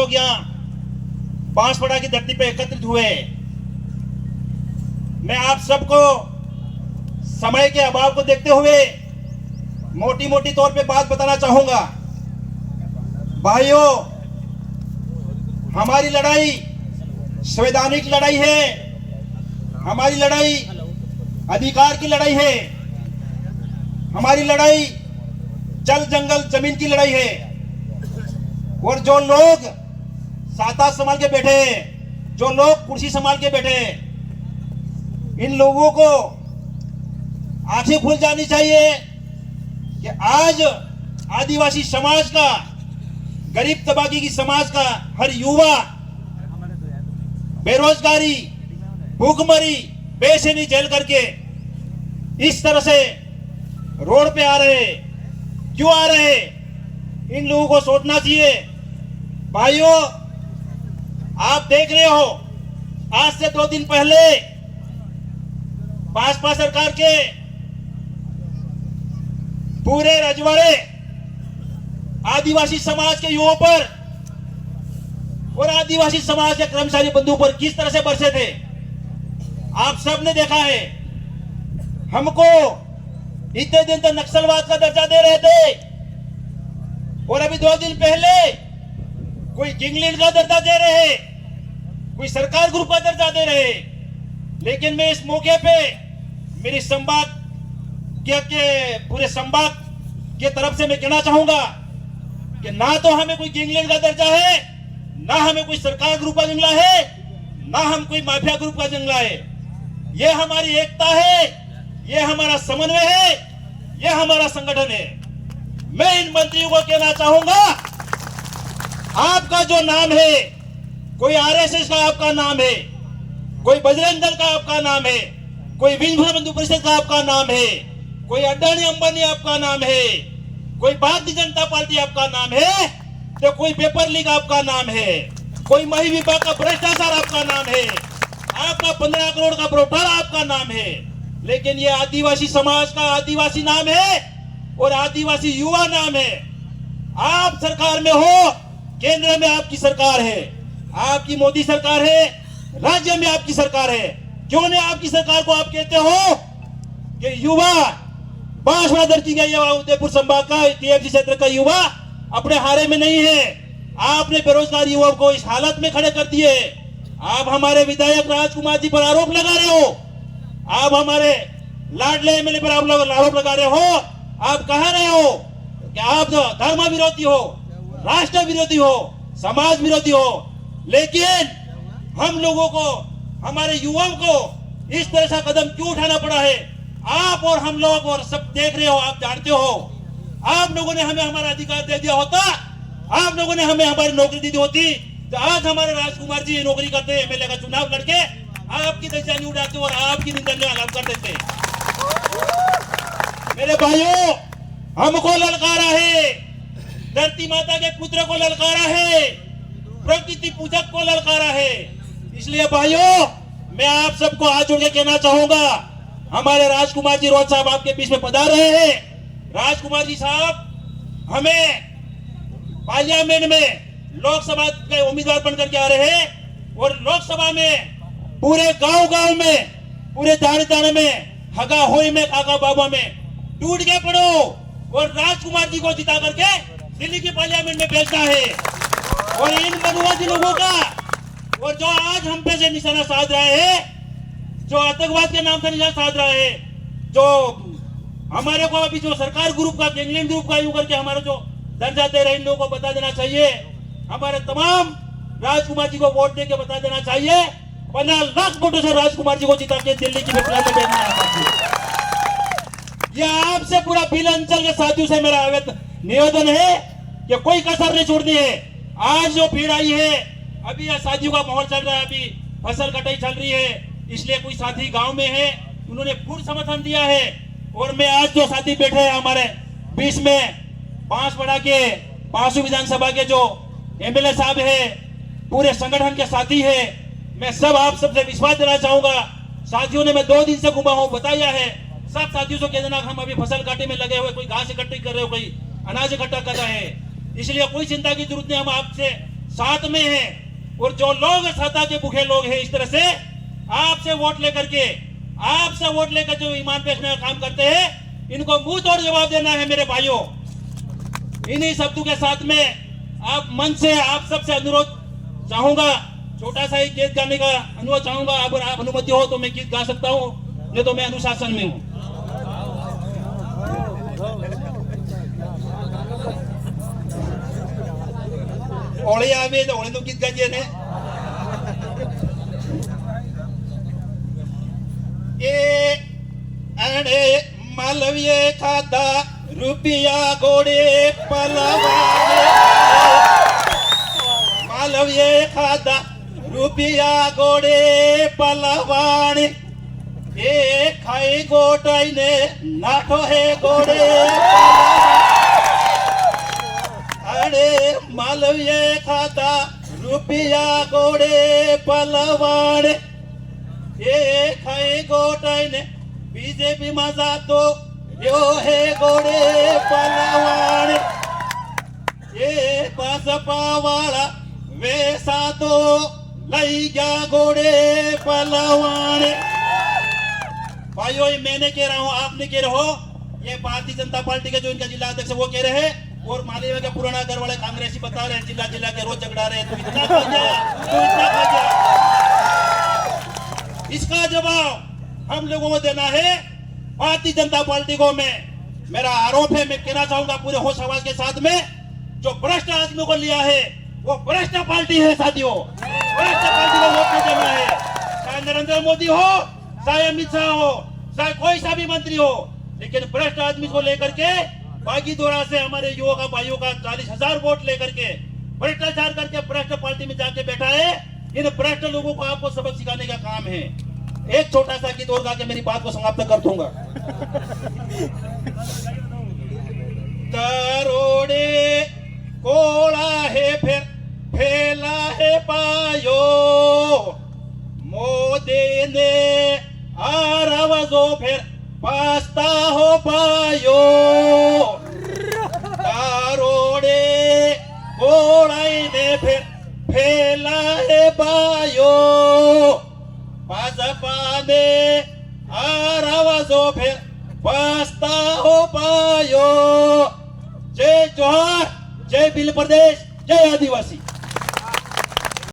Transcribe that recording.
लोग यहाँ बांसवाड़ा की धरती पे एकत्रित हुए। मैं आप सबको समय के अभाव को देखते हुए मोटी मोटी तौर पे बात बताना चाहूंगा। भाइयों, हमारी लड़ाई संवैधानिक लड़ाई है, हमारी लड़ाई अधिकार की लड़ाई है, हमारी लड़ाई जल जंगल जमीन की लड़ाई है। और जो लोग साता संभाल के बैठे हैं, जो लोग कुर्सी संभाल के बैठे हैं, इन लोगों को आंखें खुल जानी चाहिए कि आज आदिवासी समाज का, गरीब तबके की समाज का हर युवा बेरोजगारी, भूखमरी, बेचैनी झेल करके इस तरह से रोड पे आ रहे, क्यों आ रहे? इन लोगों को सोचना चाहिए। भाइयों, आप देख रहे हो, आज से 2 दिन पहले भाजपा सरकार के पूरे रजवाड़े आदिवासी समाज के युवाओं पर और आदिवासी समाज के कर्मचारी बंधुओं पर किस तरह से बरसे थे, आप सब ने देखा है। हमको इतने दिन तक नक्सलवाद का दर्जा दे रहे थे और अभी 2 दिन पहले कोई गैंगलीडर का दर्जा दे रहे, कोई सरकार ग्रुप का दर्जा दे रहे। लेकिन मैं इस मौके पे मेरी संभाग के पूरे संभाग के तरफ से मैं कहना चाहूंगा कि ना तो हमें कोई गैंगलीडर का दर्जा है, ना हमें कोई सरकार ग्रुप का जंगला है, ना हम कोई माफिया ग्रुप का जंगला है। ये हमारी एकता है, ये हमारा समन्वय है, ये हमारा संगठन है। मैं इन मंत्रियों को कहना चाहूंगा, आपका जो नाम है, कोई आरएसएस का आपका नाम है, कोई बजरंग दल का आपका नाम है, कोई विश्व बंधु परिषद का आपका नाम है, कोई अडानी अंबानी आपका नाम है, कोई भारतीय जनता पार्टी आपका नाम है, तो कोई पेपर लीक आपका नाम है, कोई मही विभाग का भ्रष्टाचार आपका नाम है, आपका 15 करोड़ का घोटाला आपका नाम है। लेकिन ये आदिवासी समाज का आदिवासी नाम है और आदिवासी युवा नाम है। आप सरकार में हो, केंद्र में आपकी सरकार है, आपकी मोदी सरकार है, राज्य में आपकी सरकार है। क्यों नहीं आपकी सरकार को आप कहते हो कि युवा बांसवाड़ा धरती का युवा, उदयपुर संभाग का टीएमसी क्षेत्र का युवा अपने हारे में नहीं है। आपने बेरोजगार युवाओं को इस हालत में खड़े कर दिए। आप हमारे विधायक राजकुमार जी पर आरोप लगा रहे हो, आप हमारे लाडले एमएलए पर आरोप लगा रहे हो। आप कह रहे हो कि आप धर्म विरोधी हो, राष्ट्र विरोधी हो, समाज विरोधी हो। लेकिन हम लोगों को, हमारे युवाओं को इस तरह का कदम क्यों उठाना पड़ा है? आप और हम लोग और सब देख रहे हो, आप जानते हो। आप लोगों ने हमें हमारा अधिकार दे दिया होता, आप लोगों ने हमें हमारी नौकरी दी होती, तो आज हमारे राजकुमार जी नौकरी करते, एमएलए का चुनाव लड़के आपकी दर्जानी उड़ाते और आपकी निंदा में आलाम कर देते। मेरे भाइयों, हमको ललकारा है, धरती माता के पुत्र को ललकारा है, प्रकृति पूजक को ललकारा है। इसलिए भाइयों, मैं आप सबको हाथ जोड़ के कहना चाहूंगा, हमारे राजकुमार जी रोज साहब आपके बीच में पधार रहे हैं। राजकुमार जी साहब हमें पार्लियामेंट में लोकसभा के उम्मीदवार बनकर के आ रहे हैं और लोकसभा में पूरे गांव-गांव में, पूरे दाने-दाने में, हगा होई में, काका बाबा में टूट के पड़ो और राजकुमार जी को जिता करके दिल्ली की पार्लियामेंट में भेजना है। और इन बदमाश लोगों का, और जो आज हम पे से निशाना साध रहे हैं, जो आतंकवाद के नाम से निशाना साध रहे हैं, जो हमारे को अभी जो सरकार ग्रुप का, गैंगलीडर ग्रुप का यूं करके हमारा जो दर्जा दे रहे, इन लोगों को बता देना चाहिए। हमारे तमाम राजकुमार जी को वोट दे के बता देना चाहिए, 15 लाख वोटों से राजकुमार जी को जिता के दिल्ली की विप्लव में भेजना है। यह आपसे पूरा भील अंचल के साथियों से मेरा निवेदन है कि कोई कसर नहीं छोड़नी है। आज जो भीड़ आई है, अभी यह शादियों का माहौल चल रहा है, अभी फसल कटाई चल रही है, इसलिए कोई साथी गांव में है, उन्होंने पूर्ण समर्थन दिया है। और मैं आज जो साथी बैठे हैं हमारे बीच में, बांसवाड़ा के पांचू विधानसभा के जो एमएलए साहब है, पूरे संगठन के साथी है, मैं सब आप सबसे विश्वास देना चाहूंगा। साथियों ने मैं 2 दिन से घुमा हूं, बताया है, सब साथियों से कह देना हम अभी फसल काटे में लगे हुए, कोई घास इकट्ठी कर रहे हो, कोई अनाज इकट्ठा कर रहे हैं। इसलिए कोई चिंता की जरूरत नहीं, हम आपसे साथ में हैं और जो लोग सत्ता के भूखे लोग हैं इस तरह से आपसे वोट लेकर जो ईमान पे रखने का काम करते हैं, इनको मुंह तोड़ जवाब देना है मेरे भाइयों। इन्हीं शब्दों के साथ में आप मन से आप सबसे अनुरोध चाहूंगा, छोटा सा ही गीत गाने का अनुरोध चाहूंगा। अगर आप अनुमति हो तो मैं गीत गा सकता हूँ, नहीं तो मैं अनुशासन में हूँ। ओळे आवे तो ओळे तो गीत गाजे ने ए अड़े मालवीय खाता रुपया गोड़े पलवाने, मालवीय खाता रुपया गोड़े पलवाने, ए खाई गोटाई ने नाठो है गोड़े अड़े मालवीय खाता रुपया गोड़े पलवाने, ए खाई गोटाई ने बीजेपी में जातो यो है गोड़े पलवाने, ये बसपा वाला वैसा तो लई गया गोड़े पलवाने। भाइयों मैंने कह रहा हूं, आपने कह रहे हो, ये भारतीय जनता पार्टी के जो इनका जिला अध्यक्ष वो कह रहे हैं और मालवीय के पुराना घर वाले कांग्रेसी बता रहे हैं जिला के रोज झगड़ा रहे हैं, तू इतना खा जा। इसका जवाब हम लोगों को देना है भारतीय जनता पार्टी को। मेरा आरोप है, मैं कहना चाहूंगा पूरे होश आवाज के साथ में, जो भ्रष्ट आदमी को लिया है वो भ्रष्ट पार्टी है साथियों। भ्रष्ट पार्टी को वोट नहीं देना है, चाहे नरेंद्र मोदी हो, चाहे अमित शाह हो, चाहे कोई सा भी मंत्री हो, लेकिन भ्रष्ट आदमी को लेकर के बागी दोरा से हमारे युवा भाइयों का 40,000 वोट लेकर के भ्रष्टाचार करके भ्रष्ट पार्टी में जाके बैठा है। इन भ्रष्ट लोगों को आपको सबक सिखाने का काम है। एक छोटा सा गीत और गा के मेरी बात को समाप्त कर दूंगा। करोड़े कोड़ा है फिर फैला है पायो, मोदी ने आरवजो फिर पास्ता हो पायो, करोड़े कोड़ा ने फिर फैला है पायो, भाजपा ने आरवजो फिर पास्ता हो पायो। जय जोहार, जय भील प्रदेश, जय आदिवासी।